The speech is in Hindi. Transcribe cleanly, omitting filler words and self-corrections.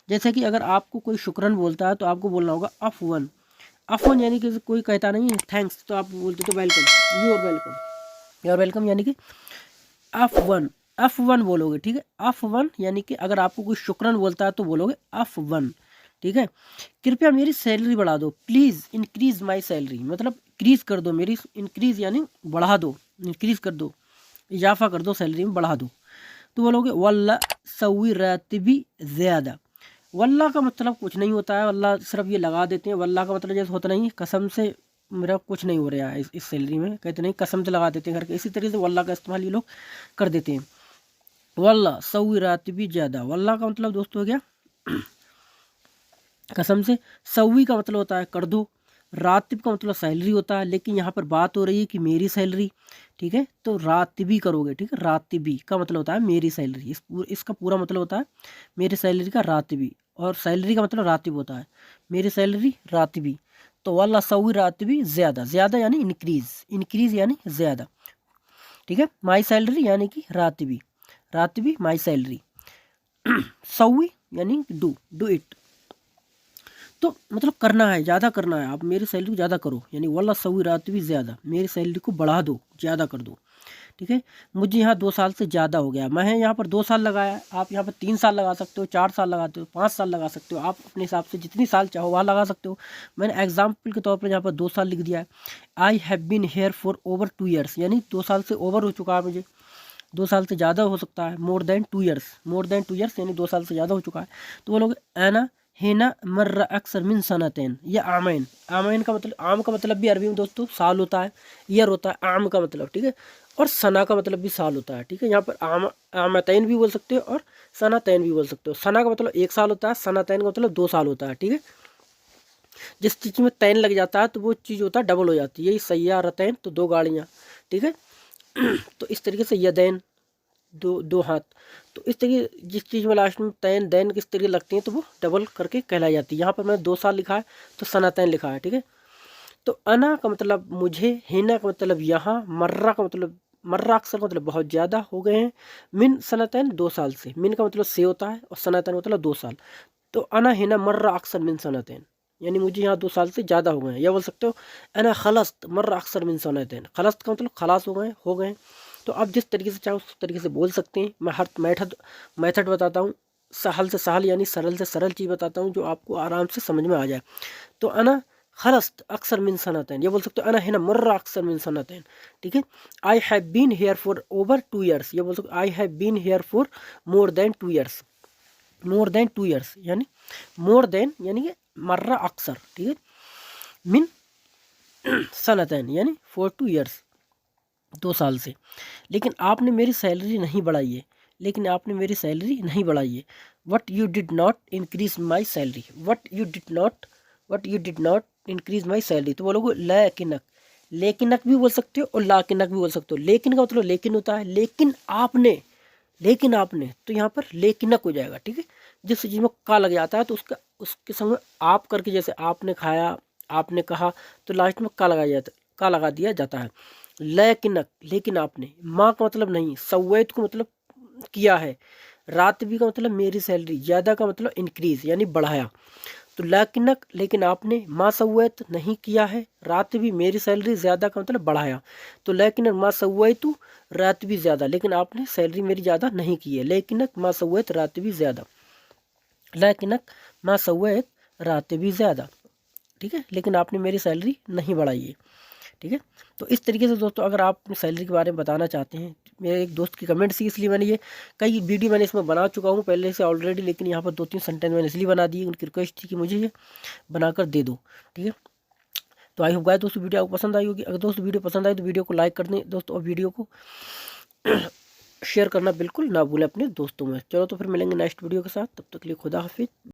जैसे कि अगर आपको कोई शुक्रन बोलता है तो आपको बोलना होगा अफ़वन। अफ़वन यानी कि कोई कहता नहीं है थैंक्स तो आप बोलते तो welcome, you are welcome, you are welcome यानी कि अफ़वन, अफ़वन बोलोगे, ठीक है। अफ़वन यानी कि अगर आपको कोई शुक्रन बोलता है तो बोलोगे अफ़वन, ठीक है। कृपया मेरी सैलरी बढ़ा दो, प्लीज़ इंक्रीज़ माई सैलरी, मतलब इंक्रीज़ कर दो मेरी, इंक्रीज़ यानी बढ़ा दो, इंक्रीज़ कर दो, इजाफा कर दो, सैलरी में बढ़ा दो। तो बोलोगे वल्ला सवी रातिबी ज़्यादा। वल्ला का मतलब कुछ नहीं होता है, वल्ला सिर्फ ये लगा देते हैं। वल्ला का मतलब जैसे होता नहीं है कसम से मेरा कुछ नहीं हो रहा है इस सैलरी में, कहते नहीं कसम से लगा देते हैं करके, इसी तरीके से वल्ला का इस्तेमाल ये लोग कर देते हैं। वल्ला सवी रातिबी ज़्यादा, वल्ला का मतलब दोस्तों हो गया कसम से, सवी का मतलब होता है कर दो, रातिब का मतलब सैलरी होता है, लेकिन यहाँ पर बात हो रही है कि मेरी सैलरी, ठीक है। तो रातिबी करोगे, ठीक है। रातिबी का मतलब होता है मेरी सैलरी, इसका पूरा मतलब होता है मेरी सैलरी का रातिबी, और सैलरी का मतलब रातिब होता है, मेरी सैलरी रातिबी। तो वाला सवी रातिबी ज़्यादा, ज़्यादा यानी इंक्रीज़, इंक्रीज़ यानी ज़्यादा, ठीक है। माई सैलरी यानी कि रातिबी, रातिबी माई सैलरी। सवी यानी डू इट, तो मतलब करना है, ज़्यादा करना है, आप मेरी सैलरी को ज़्यादा करो, यानी वल्ला सवी रात भी ज़्यादा, मेरी सैलरी को बढ़ा दो, ज़्यादा कर दो, ठीक है। मुझे यहाँ 2 साल से ज़्यादा हो गया, मैं यहाँ पर 2 साल लगाया, आप यहाँ पर 3 साल लगा सकते हो, 4 साल लगाते हो, 5 साल लगा सकते हो, आप अपने हिसाब से जितनी साल चाहो वहाँ लगा सकते हो। मैंने एग्जाम्पल के तौर पर यहाँ पर 2 साल लिख दिया है। I have been here for over 2 years, यानी 2 साल से ओवर हो चुका है मुझे, 2 साल से ज़्यादा हो सकता है, मोर than 2 years, more than 2 years यानी 2 साल से ज़्यादा हो चुका है। तो वो लोग एना हेना मर्रा अक्सर मिन सनतैन या आमैन, आमैन का मतलब, आम का मतलब भी अरबी में दोस्तों साल होता है, ईयर होता है आम का मतलब, ठीक है। और सना का मतलब भी साल होता है, ठीक है। यहाँ पर आमतैन भी बोल सकते हो और सनातैन भी बोल सकते हो। सना का मतलब 1 साल होता है, सनातैन का मतलब 2 साल होता है, ठीक है। जिस चीज़ में तैन लग जाता है तो वो चीज़ होता है डबल हो जाती है, यही सय्यारतैन तो 2 गाड़ियाँ, ठीक है। तो इस तरीके से यदैन दो हाथ, तो इस तरीके जिस चीज़ में लास्ट में तैन दैन किस तरीके लगती हैं तो वो डबल करके कहलाई जाती है। यहाँ पर मैंने 2 साल लिखा है तो सनातैन लिखा है, ठीक है। तो अना का मतलब मुझे, हेना का मतलब यहाँ, मर्रा का मतलब, मर्रा अक्सर मतलब बहुत ज़्यादा हो गए हैं, मिन सनातैन 2 साल से, मिन का मतलब से होता है और सनातैन मतलब 2 साल। तो अना हेना मर्रा अक्सर मिन सनातैन, यानी मुझे यहाँ 2 साल से ज़्यादा हो गए हैं। या बोल सकते हो अना खलस्त मर्रा अक्सर मिन सनातैन, खलस्त का मतलब खलास हो गए। तो आप जिस तरीके से चाहो उस तरीके से बोल सकते हैं। मैं हर मेथड बताता हूँ, सहल से सहल यानी सरल से सरल चीज़ बताता हूँ जो आपको आराम से समझ में आ जाए। तो अना खलस्त अक्सर मिन सनातैन, ये बोल सकते हो अना हेना मर्रा अक्सर मिन सनातैन, ठीक है। I have been here for over 2 years, ये बोल सकते I have been here for more than 2 years, more than 2 years यानी मोर देन यानी कि मर्रा अक्सर, ठीक है। मिन सनतैन यानी फॉर 2 ईयर्स, 2 साल से। लेकिन आपने मेरी सैलरी नहीं बढ़ाई है, लेकिन आपने मेरी सैलरी नहीं बढ़ाई है। What you did not increase my salary, what you did not increase my salary. तो बोलोगे लेकिनक, लेकिनक भी बोल सकते हो और लाकिनक भी बोल सकते हो। लेकिन का मतलब लेकिन होता है, लेकिन आपने, लेकिन आपने, तो यहाँ पर लेकिनक हो जाएगा, ठीक है। जिस चीज़ में का लग जाता है तो उसके संग आप करके, जैसे आपने खाया, आपने कहा, तो लास्ट में का लगाया जाता, का लगा दिया जाता है। लेकिनक, लेकिन आपने, माँ का मतलब नहीं, सवैत को मतलब किया है, रात भी का मतलब मेरी सैलरी, ज़्यादा का मतलब इंक्रीज यानी बढ़ाया। तो लेकिनक लेकिन आपने, माँ सवैत नहीं किया है, रात भी मेरी सैलरी ज़्यादा का मतलब बढ़ाया। तो लेकिन माँ सवैतु रात भी ज़्यादा, लेकिन आपने सैलरी मेरी ज़्यादा नहीं की है। लेकिनक माँ सवैत रात भी ज़्यादा, लेकिनक माँ सवैत रात भी ज़्यादा, ठीक है। लेकिन आपने मेरी सैलरी नहीं बढ़ाई है, ठीक है। तो इस तरीके से दोस्तों अगर आप अपनी सैलरी के बारे में बताना चाहते हैं, मेरे एक दोस्त की कमेंट थी इसलिए मैंने ये, कई वीडियो मैंने इसमें बना चुका हूँ पहले से ऑलरेडी, लेकिन यहाँ पर 2-3 सेंटेंस मैंने इसलिए बना दिए, उनकी रिक्वेस्ट थी कि मुझे ये बनाकर दे दो, ठीक है। तो आई होप गाइस दोस्तों वीडियो आपको पसंद आई होगी। अगर दोस्तों वीडियो पसंद आई तो वीडियो को लाइक कर दें दोस्तों, और वीडियो को शेयर करना बिल्कुल ना भूलें अपने दोस्तों में। चलो तो फिर मिलेंगे नेक्स्ट वीडियो के साथ, तब तक के लिए खुदा हाफिज़।